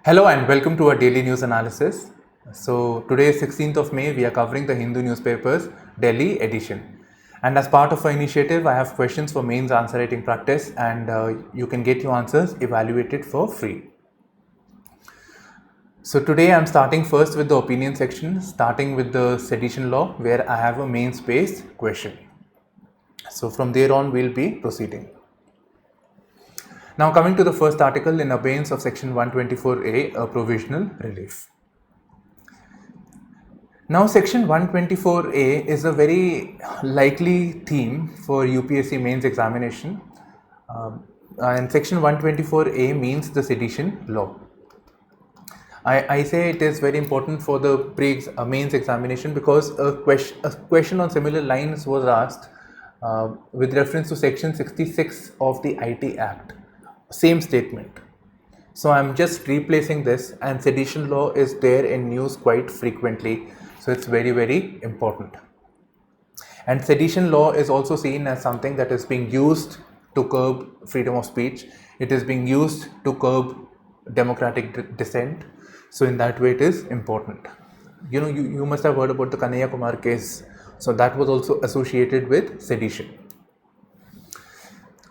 Hello and welcome to our daily news analysis. So today is 16th of May, we are covering the Hindu newspapers Delhi edition. And as part of our initiative, I have questions for mains answer writing practice and you can get your answers evaluated for free. So today I am starting first with the opinion section, starting with the sedition law where I have a mains based question. So from there on we'll be proceeding. Now coming to the first article, in abeyance of section 124A, a provisional relief. Now section 124A is a very likely theme for UPSC mains examination and section 124A means the sedition law. I say it is very important for the mains examination because a question on similar lines was asked with reference to section 66 of the IT Act. Same statement. So I'm just replacing this, and sedition law is there in news quite frequently. So it's very, very important. And sedition law is also seen as something that is being used to curb freedom of speech. It is being used to curb democratic dissent. So in that way it is important. You must have heard about the Kanhaiya Kumar case. So that was also associated with sedition.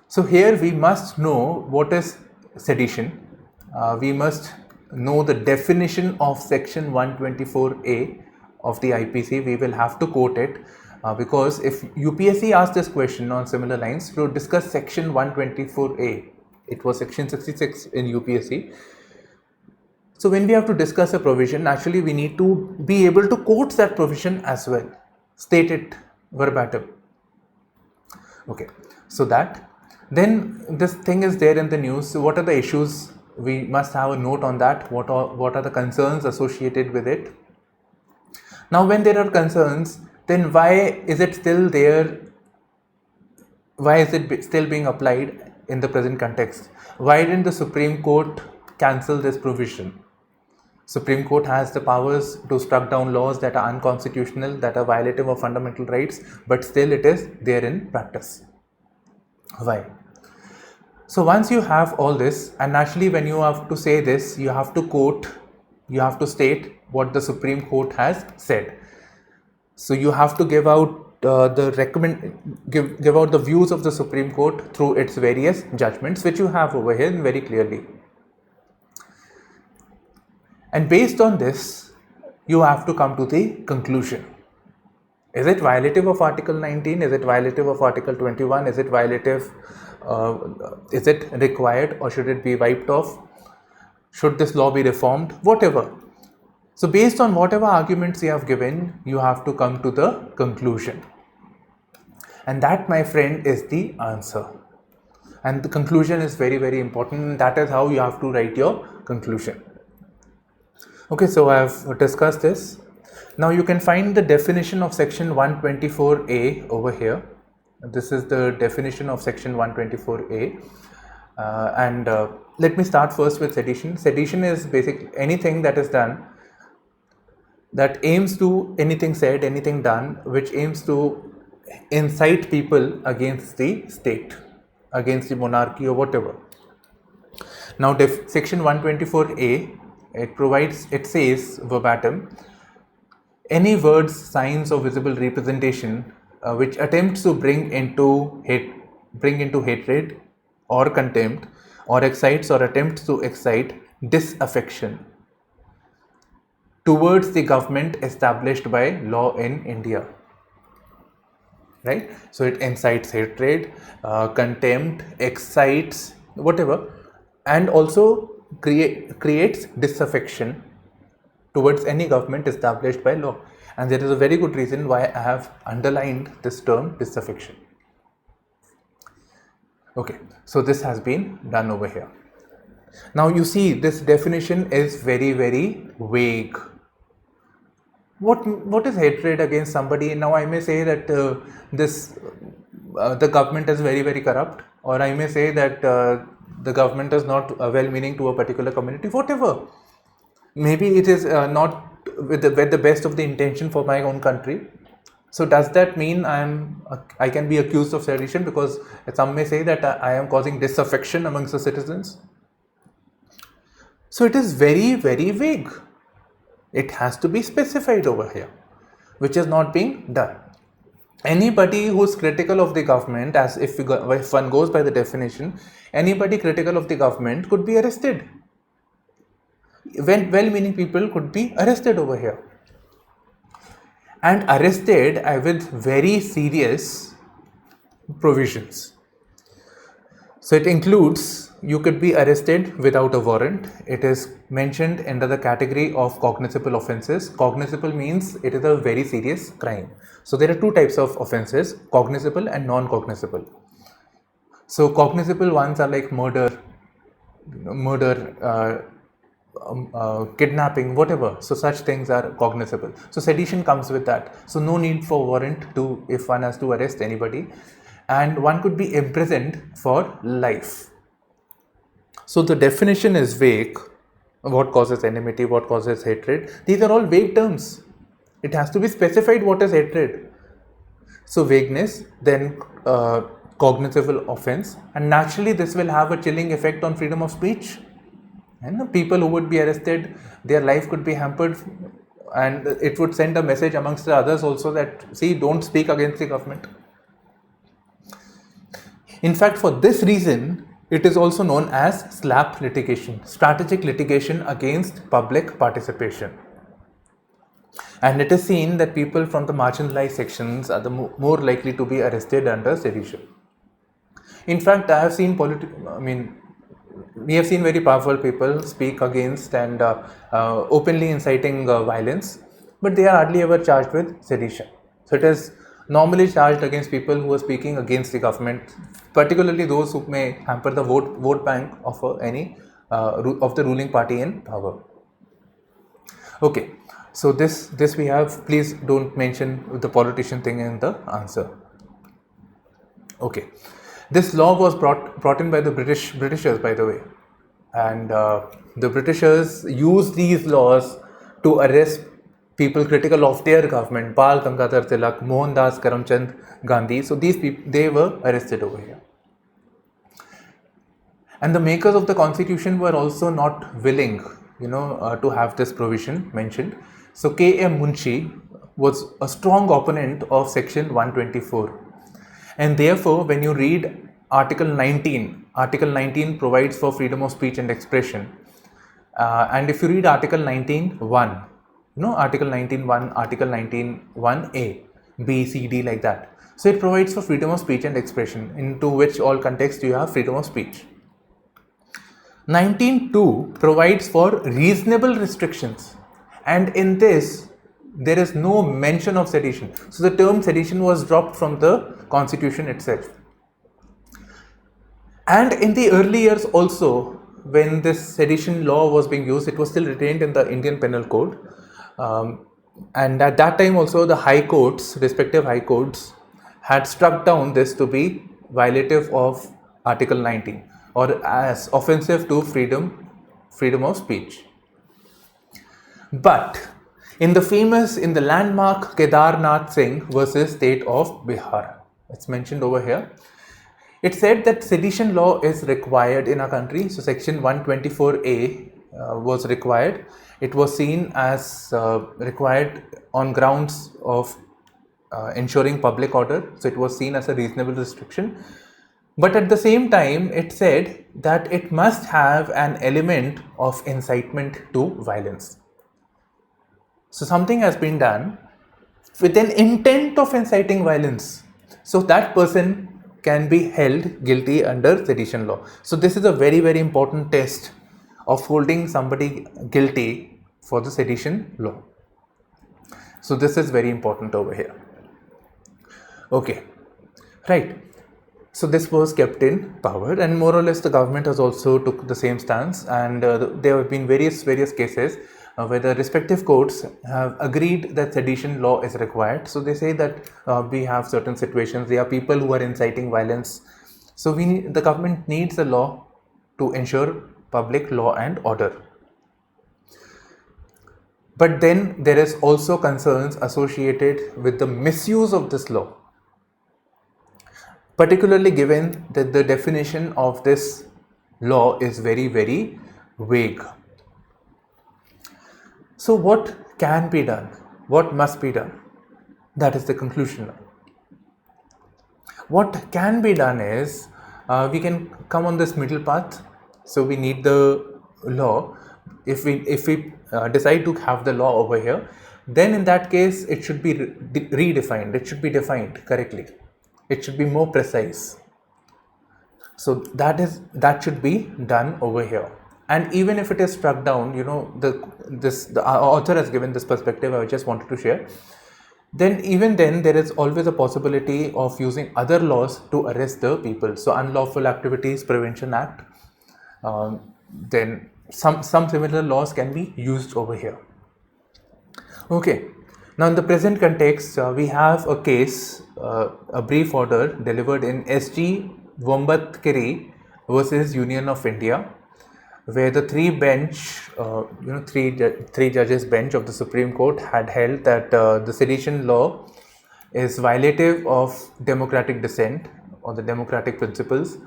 So here we must know what is sedition. We must know the definition of section 124A of the IPC. We will have to quote it because if UPSC asked this question on similar lines, we would discuss section 124A. It was section 66 in UPSC. So when we have to discuss a provision, actually we need to be able to quote that provision as well. State it verbatim. Okay, so that. Then this thing is there in the news. So what are the issues? We must have a note on that. What are the concerns associated with it? Now when there are concerns, then why is it still there? Why is it still being applied in the present context? Why didn't the Supreme Court cancel this provision? Supreme Court has the powers to struck down laws that are unconstitutional, that are violative of fundamental rights, but still it is there in practice. Why? So once you have all this, and naturally when you have to say this, you have to quote, you have to state what the Supreme Court has said. So you have to give out give out the views of the Supreme Court through its various judgments, which you have over here very clearly. And based on this, you have to come to the conclusion. Is it violative of Article 19? Is it violative of Article 21? Is it violative? Is it required or should it be wiped off? Should this law be reformed? Whatever. So based on whatever arguments you have given, you have to come to the conclusion. And that, my friend, is the answer. And the conclusion is very, very important. That is how you have to write your conclusion. Okay, so I have discussed this. Now you can find the definition of section 124A over here. This is the definition of section 124A. Let me start first with sedition. Sedition is basically anything that is done that aims to, anything said, anything done, which aims to incite people against the state, against the monarchy or whatever. Now section 124A, it says verbatim, any words, signs or visible representation which attempts to bring into hatred or contempt or excites or attempts to excite disaffection towards the government established by law in India. Right? So it incites hatred, contempt, excites, whatever, and also creates disaffection towards any government established by law. And there is a very good reason why I have underlined this term disaffection. Okay, so this has been done over here. Now you see this definition is very, very vague. What is hatred against somebody? Now I may say that the government is very, very corrupt, or I may say that the government is not well-meaning to a particular community, whatever. Maybe it is not with the best of the intention for my own country. So does that mean I can be accused of sedition, because some may say that I am causing disaffection amongst the citizens? So it is very, very vague. It has to be specified over here, which is not being done. Anybody who's critical of the government, as if one goes by the definition, anybody critical of the government could be arrested. Well-meaning people could be arrested over here. And arrested with very serious provisions. So it includes, you could be arrested without a warrant. It is mentioned under the category of cognizable offences. Cognizable means it is a very serious crime. So there are two types of offences, cognizable and non-cognizable. So cognizable ones are like murder, kidnapping, whatever. So such things are cognizable. So sedition comes with that. So no need for warrant if one has to arrest anybody. And one could be imprisoned for life. So the definition is vague. What causes enmity, what causes hatred? These are all vague terms. It has to be specified what is hatred. So vagueness, then cognizable offense, and naturally this will have a chilling effect on freedom of speech. And the people who would be arrested, their life could be hampered, and it would send a message amongst the others also that, see, don't speak against the government. In fact, for this reason, it is also known as SLAP litigation, strategic litigation against public participation. And it is seen that people from the marginalized sections are the more likely to be arrested under sedition. In fact, I have seen we have seen very powerful people speak against and openly inciting violence, but they are hardly ever charged with sedition. So it is normally charged against people who are speaking against the government, particularly those who may hamper the vote bank of any of the ruling party in power. Okay, so this we have. Please don't mention the politician thing in the answer. Okay, this law was brought in by the Britishers, by the way, and the Britishers used these laws to arrest people critical of their government, Bal Gangadhar Tilak, Mohandas Karamchand Gandhi. So these people, they were arrested over here. And the makers of the constitution were also not willing, to have this provision mentioned. So K.M. Munshi was a strong opponent of section 124. And therefore, when you read Article 19 provides for freedom of speech and expression. And if you read Article 19.1, Article 19.1, Article 19.1a, B, C, D, like that. So it provides for freedom of speech and expression, into which all context you have freedom of speech. 19.2 provides for reasonable restrictions, and in this there is no mention of sedition. So the term sedition was dropped from the constitution itself. And in the early years also, when this sedition law was being used, it was still retained in the Indian Penal Code. And at that time also, the high courts, respective high courts, had struck down this to be violative of Article 19 or as offensive to freedom of speech. But in the landmark Kedarnath Singh versus State of Bihar, it's mentioned over here, it said that sedition law is required in our country. So section 124A was required. It was seen as required on grounds of ensuring public order. So it was seen as a reasonable restriction. But at the same time, it said that it must have an element of incitement to violence. So something has been done with an intent of inciting violence. So that person can be held guilty under sedition law. So this is a very, very important test of holding somebody guilty for the sedition law. So this is very important over here. Okay, right. So this was kept in power, and more or less the government has also took the same stance, and there have been various cases where the respective courts have agreed that sedition law is required. So they say that we have certain situations, there are people who are inciting violence. So the government needs a law to ensure public law and order. But then there is also concerns associated with the misuse of this law, particularly given that the definition of this law is very, very vague. So what can be done? What must be done? That is the conclusion now. What can be done is we can come on this middle path. So we need the law. If we decide to have the law over here, then in that case it should be redefined. It should be defined correctly. It should be more precise. So that should be done over here. And even if it is struck down, the author has given this perspective. I just wanted to share. Then even then there is always a possibility of using other laws to arrest the people. So Unlawful Activities Prevention Act, then some similar laws can be used over here. Okay, now in the present context we have a case, a brief order delivered in SG Wombatkiri versus Union of India, where the three judges bench of the Supreme Court had held that the sedition law is violative of democratic dissent or the democratic principles.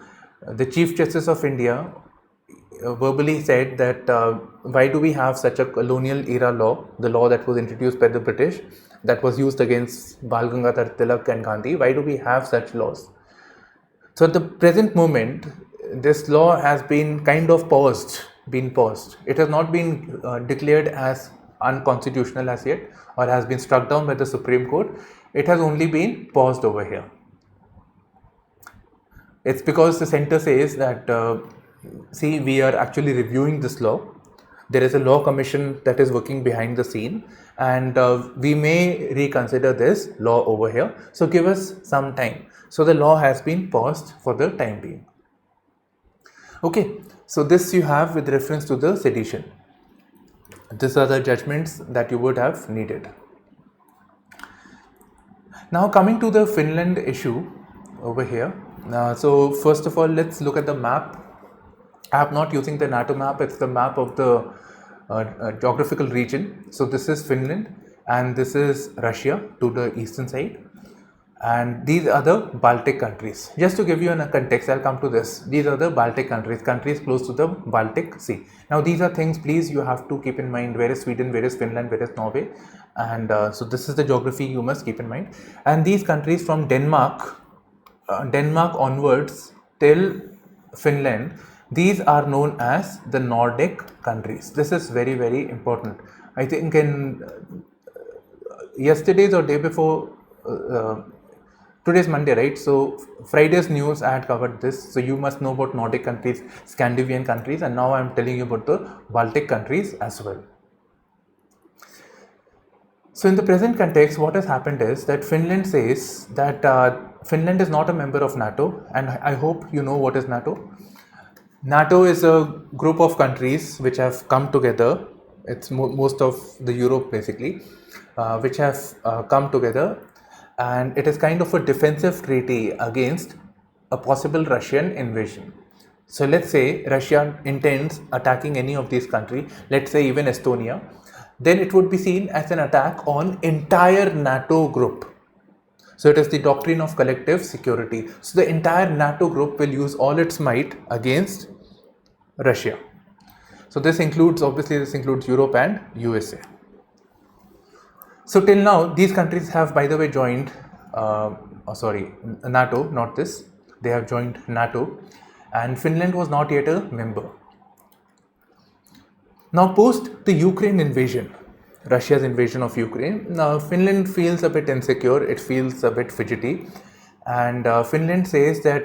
The Chief Justice of India verbally said that why do we have such a colonial era law, the law that was introduced by the British, that was used against Bal Gangadhar Tilak and Gandhi, why do we have such laws? So at the present moment, this law has been kind of paused. It has not been declared as unconstitutional as yet, or has been struck down by the Supreme Court. It has only been paused over here. It's because the center says that see, we are actually reviewing this law. There is a law commission that is working behind the scene, and we may reconsider this law over here. So give us some time. So the law has been paused for the time being. Okay, so this you have with reference to the sedition. These are the judgments that you would have needed. Now coming to the Finland issue over here. So first of all, let's look at the map. I am not using the NATO map, it's the map of the geographical region. So this is Finland and this is Russia to the eastern side. And these are the Baltic countries. Just to give you a context, I'll come to this. These are the Baltic countries close to the Baltic Sea. Now these are things, please, you have to keep in mind. Where is Sweden, where is Finland, where is Norway? And so this is the geography you must keep in mind. And these countries from Denmark onwards till Finland, these are known as the Nordic countries. This is very, very important. I think in yesterday's or day before, today's Monday, right? So Friday's news I had covered this. So you must know about Nordic countries, Scandinavian countries, and now I am telling you about the Baltic countries as well. So in the present context, what has happened is that Finland says that Finland is not a member of NATO, and I hope you know what is NATO. NATO is a group of countries which have come together. It's most of the Europe basically, which have come together, and it is kind of a defensive treaty against a possible Russian invasion. So let's say Russia intends attacking any of these countries, let's say even Estonia, then it would be seen as an attack on entire NATO group. So it is the doctrine of collective security. So the entire NATO group will use all its might against Russia. So this includes Europe and USA. So till now, these countries have, by the way, joined, NATO, not this. They have joined NATO, and Finland was not yet a member. Now, post the Ukraine invasion, Russia's invasion of Ukraine, now Finland feels a bit insecure, it feels a bit fidgety, and Finland says that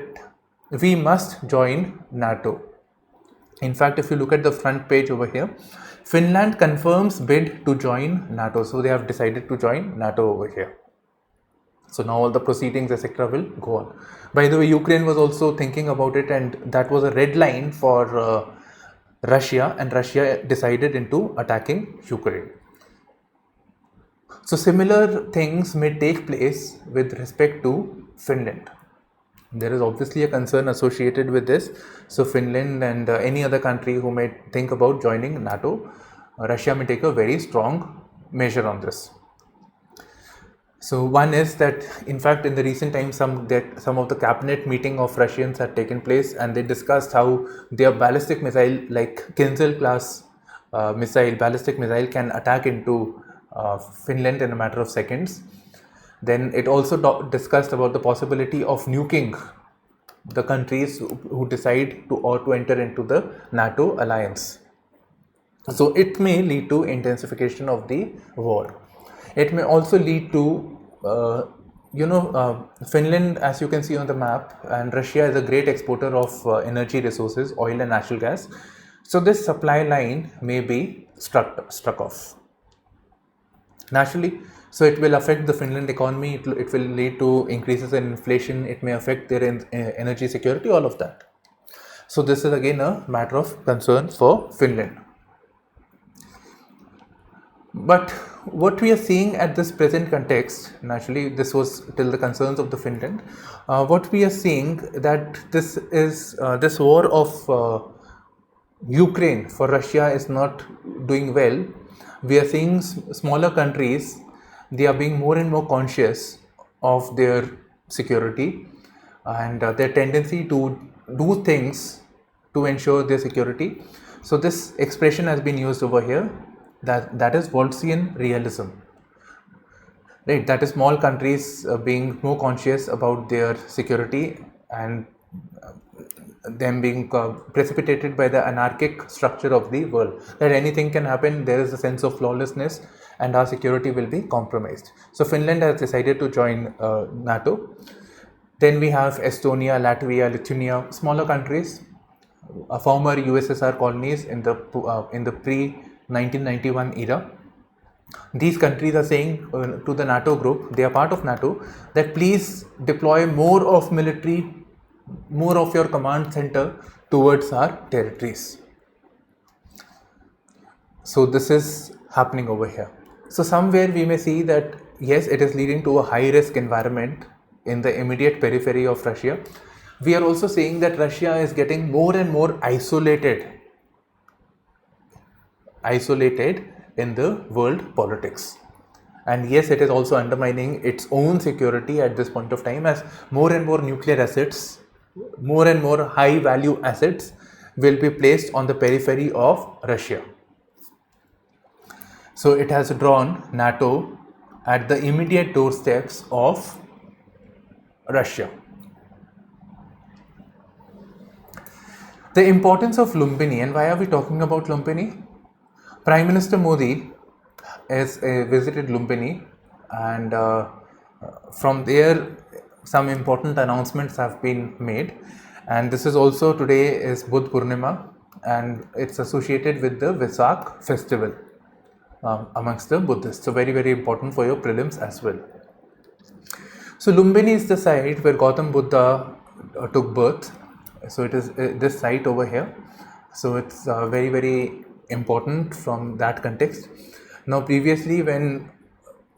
we must join NATO. In fact, if you look at the front page over here, Finland confirms bid to join NATO. So they have decided to join NATO over here. So now all the proceedings, etc. will go on. By the way, Ukraine was also thinking about it, and that was a red line for Russia, and Russia decided into attacking Ukraine. So similar things may take place with respect to Finland. There is obviously a concern associated with this. So Finland and any other country who may think about joining NATO, Russia may take a very strong measure on this. So one is that, in fact, in the recent times, some of the cabinet meeting of Russians had taken place, and they discussed how their ballistic missile like Kinzhal class ballistic missile can attack into Finland in a matter of seconds. Then it also discussed about the possibility of nuking the countries who decide to enter into the Nato alliance. So it may lead to intensification of the war. It may also lead to, Finland, as you can see on the map, and Russia is a great exporter of energy resources, oil and natural gas. So this supply line may be struck off. Naturally, so it will affect the Finland economy, it will lead to increases in inflation, it may affect their energy security, all of that. So this is again a matter of concern for Finland. But what we are seeing at this present context, naturally this was till the concerns of the Finland, what we are seeing that this war of Ukraine for Russia is not doing well. We are seeing smaller countries, they are being more and more conscious of their security and their tendency to do things to ensure their security. So this expression has been used over here, that is Waltzian realism. Right, that is small countries being more conscious about their security and them being precipitated by the anarchic structure of the world, that anything can happen, there is a sense of lawlessness and our security will be compromised. So Finland has decided to join NATO. Then we have Estonia, Latvia, Lithuania, smaller countries, former USSR colonies in the pre-1991 era. These countries are saying to the NATO group, they are part of NATO, that please deploy more of military, more of your command center towards our territories. So this is happening over here. So somewhere we may see that yes, it is leading to a high risk environment in the immediate periphery of Russia. We are also seeing that Russia is getting more and more isolated in the world politics. And yes, it is also undermining its own security at this point of time, as more and more nuclear assets, more and more high value assets will be placed on the periphery of Russia. So it has drawn NATO at the immediate doorsteps of Russia. The importance of Lumbini, and why are we talking about Lumbini? Prime Minister Modi has visited Lumbini, and from there some important announcements have been made. And this is also, today is Buddha Purnima, and it's associated with the Vesak festival amongst the Buddhists. So very, very important for your prelims as well. So Lumbini is the site where Gautam Buddha took birth. So it is this site over here. So it's very, very important from that context. Now previously, when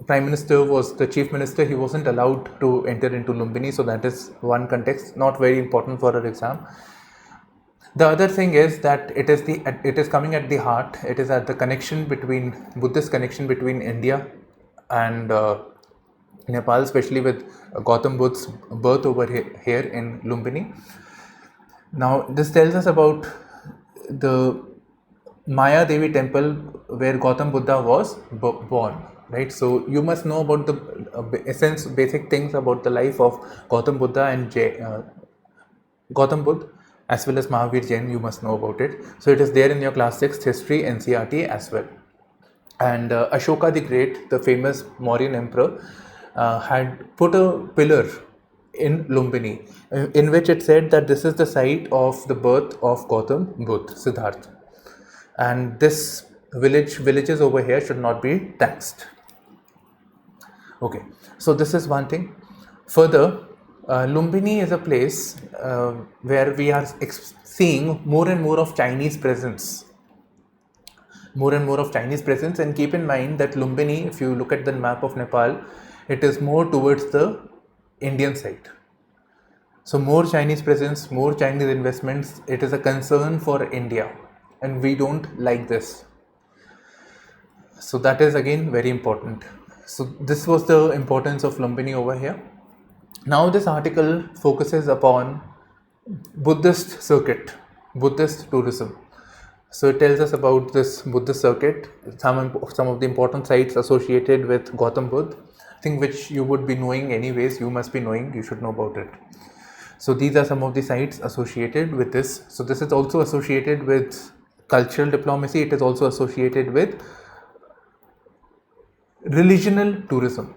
Prime Minister was the Chief Minister, he wasn't allowed to enter into Lumbini. So that is one context, not very important for our exam. The other thing is that it is coming at the heart. It is at the connection between Buddhist connection between India and Nepal, especially with Gautam Buddha's birth over here in Lumbini. Now this tells us about the Maya Devi temple where Gautam Buddha was born. Right, so you must know about the basic things about the life of Gautam Buddha and Gautam Buddha, as well as Mahavir Jain. You must know about it. So it is there in your class 6th history NCERT as well. And Ashoka the Great, the famous Mauryan emperor, had put a pillar in Lumbini in which it said that this is the site of the birth of Gautam Buddha, Siddhartha, and this villages over here should not be taxed. Okay, so this is one thing. Further, Lumbini is a place where we are seeing more and more of Chinese presence. And keep in mind that Lumbini, if you look at the map of Nepal, it is more towards the Indian side. So more Chinese presence, more Chinese investments, it is a concern for India, and we don't like this. So that is again very important. So this was the importance of Lumbini over here. Now this article focuses upon Buddhist circuit, Buddhist tourism. So it tells us about this Buddhist circuit, some of the important sites associated with Gautam Buddha, thing which you would be knowing anyways, you must be knowing, you should know about it. So these are some of the sites associated with this. So this is also associated with cultural diplomacy, it is also associated with religional tourism.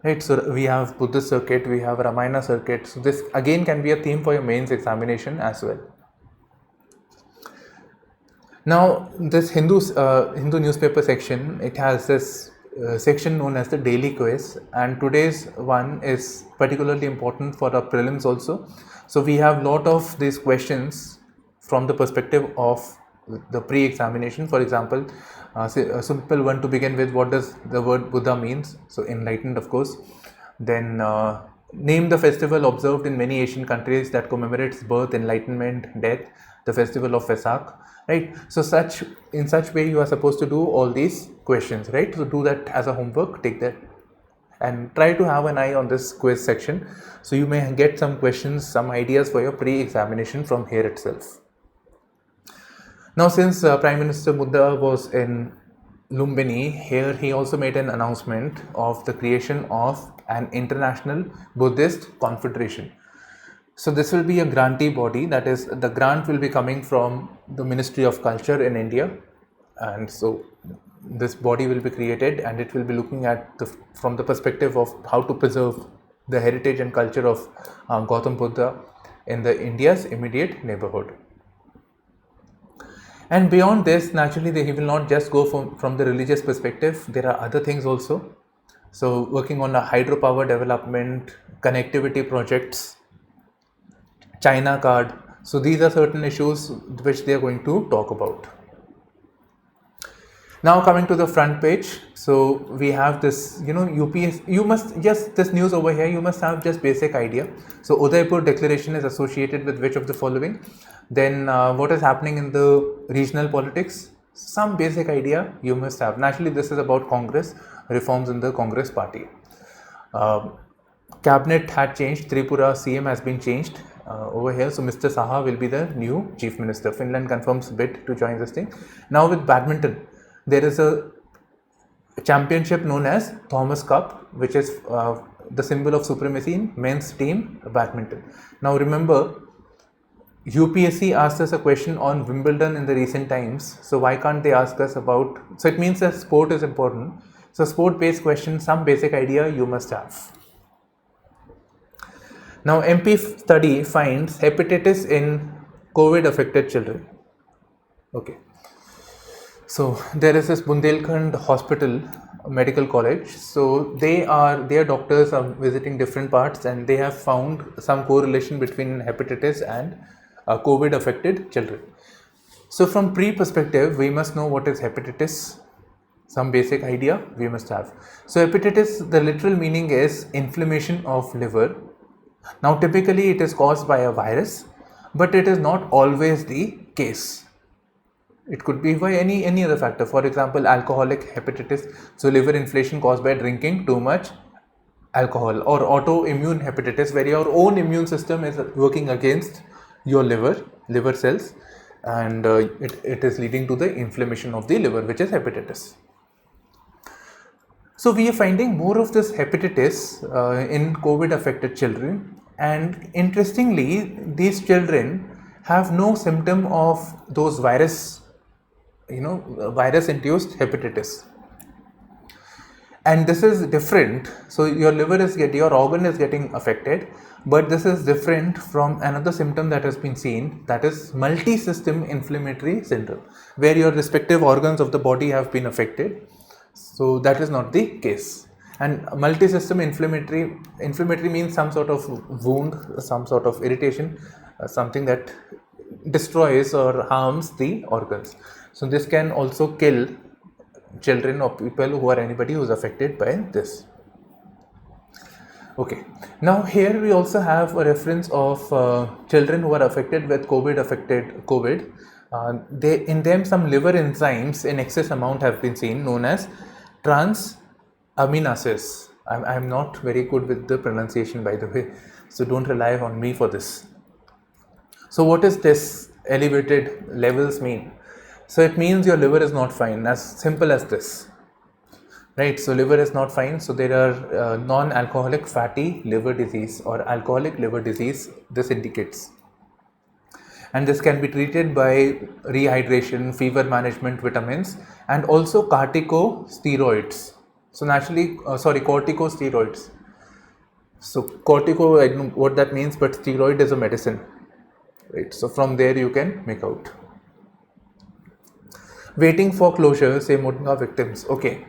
Right, so we have Buddhist circuit, we have Ramayana circuit. So this again can be a theme for your mains examination as well. Now this Hindu newspaper section, it has this section known as the daily quiz, and today's one is particularly important for our prelims also. So we have lot of these questions from the perspective of the pre-examination. For example, a simple one to begin with, what does the word Buddha means? So enlightened, of course. Then name the festival observed in many Asian countries that commemorates birth, enlightenment, death, the festival of Vesak, right? So in such way you are supposed to do all these questions, right? So do that as a homework, take that and try to have an eye on this quiz section, so you may get some questions, some ideas for your pre-examination from here itself. Now since Prime Minister Buddha was in Lumbini, here he also made an announcement of the creation of an international Buddhist Confederation. So this will be a grantee body, that is, the grant will be coming from the Ministry of Culture in India, and so this body will be created and it will be looking at from the perspective of how to preserve the heritage and culture of Gautam Buddha in the India's immediate neighborhood. And beyond this, naturally he will not just go from the religious perspective, there are other things also. So working on a hydropower development, connectivity projects, China card. So these are certain issues which they are going to talk about. Now coming to the front page, so we have this, UPSC, you must just, this news over here, you must have just basic idea. So Udaipur declaration is associated with which of the following? Then what is happening in the regional politics? Some basic idea you must have. Naturally this is about Congress, reforms in the Congress party. Cabinet had changed, Tripura CM has been changed over here. So Mr. Saha will be the new Chief Minister. Finland confirms bid to join this thing. Now with badminton, there is a championship known as Thomas Cup, which is the symbol of supremacy in men's team badminton. Now remember, UPSC asked us a question on Wimbledon in the recent times, so why can't they ask us about, so it means that sport is important. So sport based question, some basic idea you must have. Now MP study finds hepatitis in COVID affected children. Okay. So there is this Bundelkhand Hospital Medical College. So their doctors are visiting different parts and they have found some correlation between hepatitis and COVID affected children. So from pre-perspective, we must know what is hepatitis. Some basic idea we must have. So hepatitis, the literal meaning is inflammation of liver. Now typically it is caused by a virus, but it is not always the case. It could be by any other factor. For example, alcoholic hepatitis, so liver inflammation caused by drinking too much alcohol, or autoimmune hepatitis, where your own immune system is working against your liver cells, and it is leading to the inflammation of the liver, which is hepatitis. So we are finding more of this hepatitis in COVID affected children, and interestingly these children have no symptom of those virus induced hepatitis. And this is different. So your your organ is getting affected, but this is different from another symptom that has been seen, that is multi-system inflammatory syndrome, where your respective organs of the body have been affected. So that is not the case. And multi-system inflammatory means some sort of wound, some sort of irritation, something that destroys or harms the organs. So this can also kill children or people who are anybody who is affected by this. Okay, now here we also have a reference of children who are affected with COVID. In them some liver enzymes in excess amount have been seen, known as transaminases. I'm not very good with the pronunciation, by the way, so don't rely on me for this. So what is this elevated levels mean? So it means your liver is not fine, as simple as this. Right, so liver is not fine, so there are non-alcoholic fatty liver disease or alcoholic liver disease, this indicates. And this can be treated by rehydration, fever management, vitamins, and also corticosteroids. So corticosteroids. So cortico, I don't know what that means, but steroid is a medicine. Right, so from there you can make out. Waiting for closure, say Mundka victims. Okay.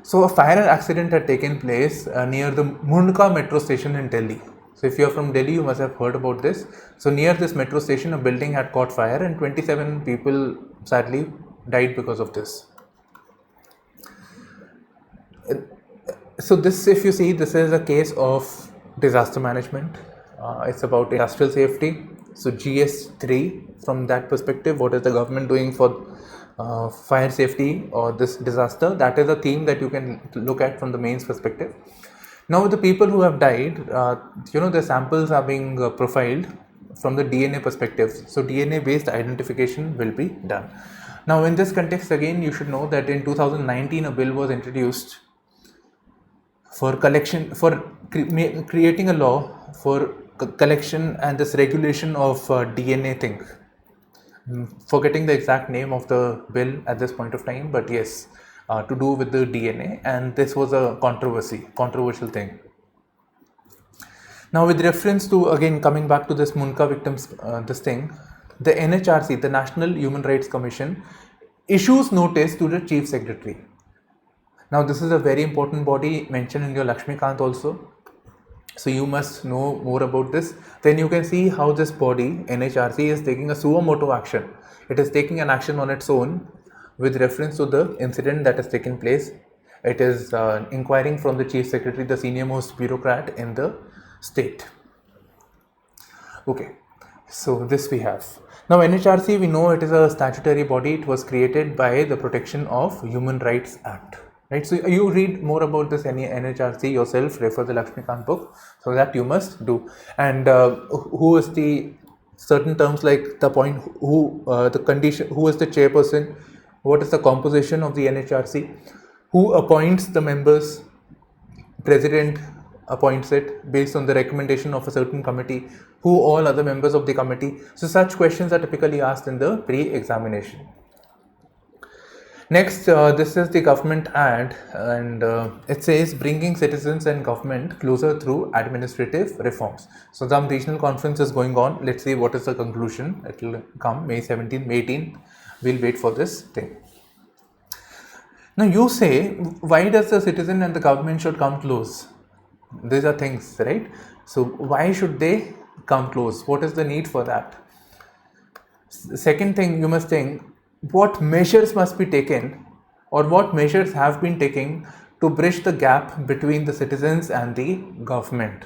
So a fire accident had taken place near the Mundka metro station in Delhi. So if you are from Delhi, you must have heard about this. So near this metro station, a building had caught fire and 27 people sadly died because of this. So this, if you see, this is a case of disaster management. It's about industrial safety. So GS3, from that perspective, what is the government doing for fire safety or this disaster? That is a theme that you can look at from the mains perspective. Now the people who have died, the samples are being profiled from the DNA perspective. So DNA based identification will be done. Now in this context, again, you should know that in 2019 a bill was introduced for creating a law for collection and this regulation of DNA thing. Forgetting the exact name of the bill at this point of time, but yes, to do with the DNA, and this was a controversial thing. Now with reference to, again, coming back to this Mundka victims, the NHRC, the National Human Rights Commission, issues notice to the Chief Secretary. Now this is a very important body mentioned in your Lakshmikant also. So you must know more about this. Then you can see how this body, NHRC, is taking a suo motu action. It is taking an action on its own with reference to the incident that has taken place. It is inquiring from the Chief Secretary, the senior most bureaucrat in the state. Okay, so this we have. Now NHRC, we know it is a statutory body. It was created by the Protection of Human Rights Act. Right, so you read more about this NHRC yourself, refer the Lakshmikant book, so that you must do. And who is the certain terms like the point, the condition, who is the chairperson, what is the composition of the NHRC, who appoints the members, president appoints it based on the recommendation of a certain committee, who all other members of the committee. So such questions are typically asked in the pre-examination. Next, this is the government ad, and it says bringing citizens and government closer through administrative reforms. So some regional conference is going on. Let's see what is the conclusion. It will come May 17th, May 18th. We'll wait for this thing. Now you say, why does the citizen and the government should come close? These are things, right? So why should they come close? What is the need for that? Second thing, you must think, what measures must be taken or what measures have been taken to bridge the gap between the citizens and the government.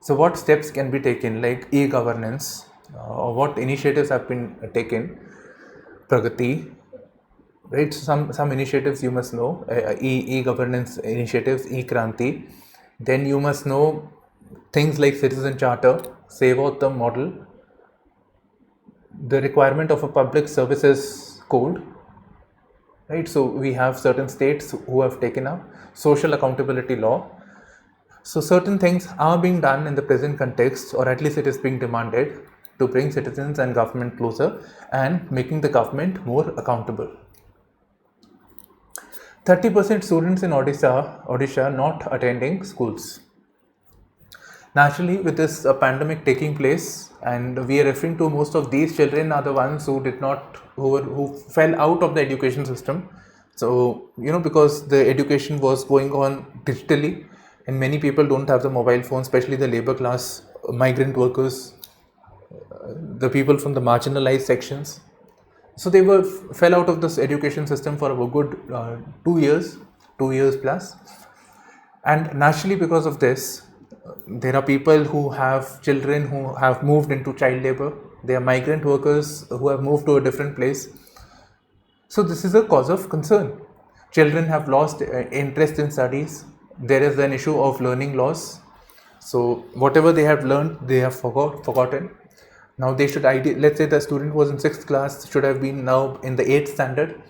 So what steps can be taken, like e-governance, or what initiatives have been taken? Pragati, right? Some initiatives you must know, e-governance initiatives, e-Kranti. Then you must know things like citizen charter, Sevottam model, the requirement of a public services code, right? So we have certain states who have taken up social accountability law. So certain things are being done in the present context, or at least it is being demanded to bring citizens and government closer and making the government more accountable. 30% students in Odisha not attending schools. Naturally, with this pandemic taking place, and we are referring to most of these children are the ones who who fell out of the education system. So, because the education was going on digitally, and many people don't have the mobile phone, especially the labor class, migrant workers, the people from the marginalized sections. So they fell out of this education system for a good 2 years plus. And naturally, because of this, there are people who have children who have moved into child labor. There are migrant workers who have moved to a different place. So this is a cause of concern. Children have lost interest in studies. There is an issue of learning loss. So whatever they have learned, they have forgotten. Now they should let's say the student was in 6th class, should have been now in the 8th standard,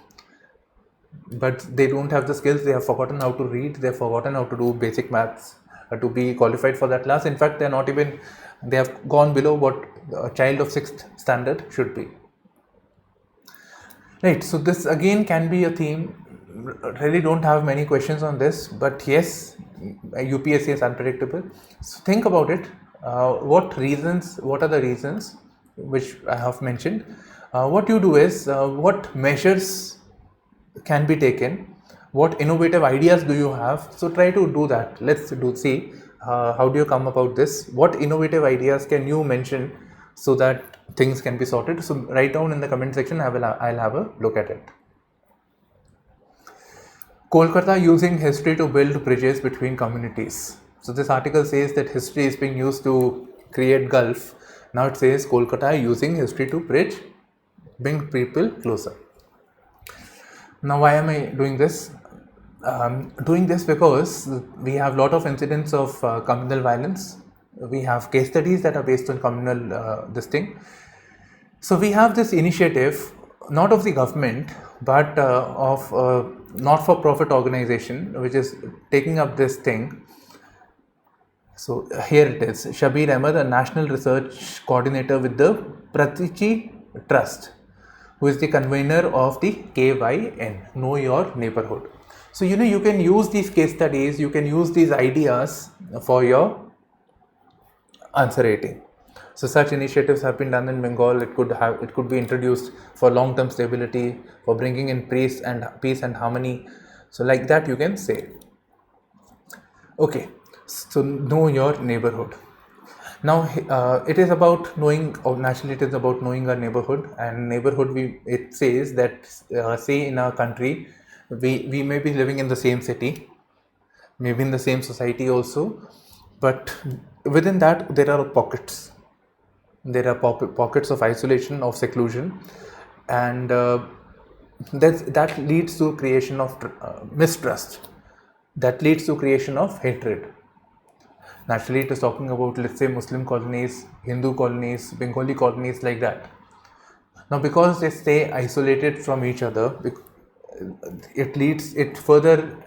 but they don't have the skills, they have forgotten how to read, they have forgotten how to do basic maths to be qualified for that class. In fact, they are not even, they have gone below what a child of 6th standard should be. Right, so this again can be a theme. Really don't have many questions on this, but yes, UPSC is unpredictable. So think about it. What are the reasons which I have mentioned? What you do is, what measures can be taken, what innovative ideas do you have? So try to do that. Let's see how do you come about this, what innovative ideas can you mention so that things can be sorted. So write down in the comment section, I'll have a look at it. Kolkata using history to build bridges between communities. So this article says that history is being used to create gulf. Now it says Kolkata using history to bring people closer. Now why am I doing this? Doing this because we have a lot of incidents of communal violence. We have case studies that are based on communal this thing. So we have this initiative, not of the government, but of a not-for-profit organization which is taking up this thing. So here it is, Shabir Ahmed, a national research coordinator with the Pratichi Trust, who is the convener of the KYN, Know Your Neighborhood. So you can use these case studies, you can use these ideas for your answer rating. So such initiatives have been done in Bengal. It could be introduced for long-term stability, for bringing in peace and harmony. So like that you can say. Okay, so know your neighborhood. Now it is about knowing, or naturally it is about knowing our neighborhood. And neighborhood, it says that say in our country, we may be living in the same city, maybe in the same society also, but within that there are pockets. There are pockets of isolation, of seclusion, and that leads to creation of mistrust. That leads to creation of hatred. Naturally, it is talking about, let's say, Muslim colonies, Hindu colonies, Bengali colonies, like that. Now, because they stay isolated from each other, it further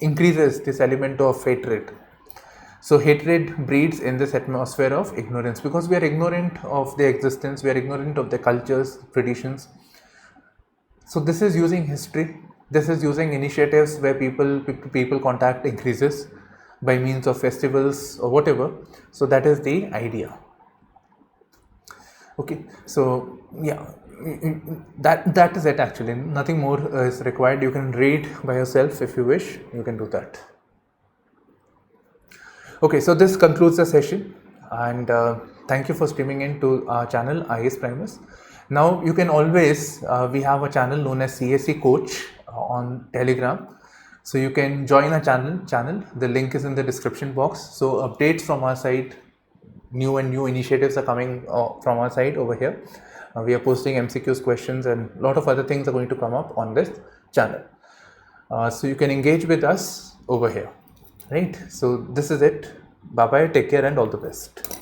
increases this element of hatred. So hatred breeds in this atmosphere of ignorance, because we are ignorant of their existence, we are ignorant of their cultures, traditions. So this is using history, this is using initiatives where people contact increases by means of festivals or whatever. So that is the idea. Okay, so yeah, that is it actually. Nothing more is required. You can read by yourself if you wish, you can do that. Okay, so this concludes the session, and thank you for streaming in to our channel IASPrimers. Now you can always, we have a channel known as CSE Coach on Telegram. So you can join our channel. The link is in the description box. So updates from our side, new initiatives are coming from our side over here. We are posting MCQs, questions, and a lot of other things are going to come up on this channel. So you can engage with us over here. Right, so this is it. Bye bye, take care, and all the best.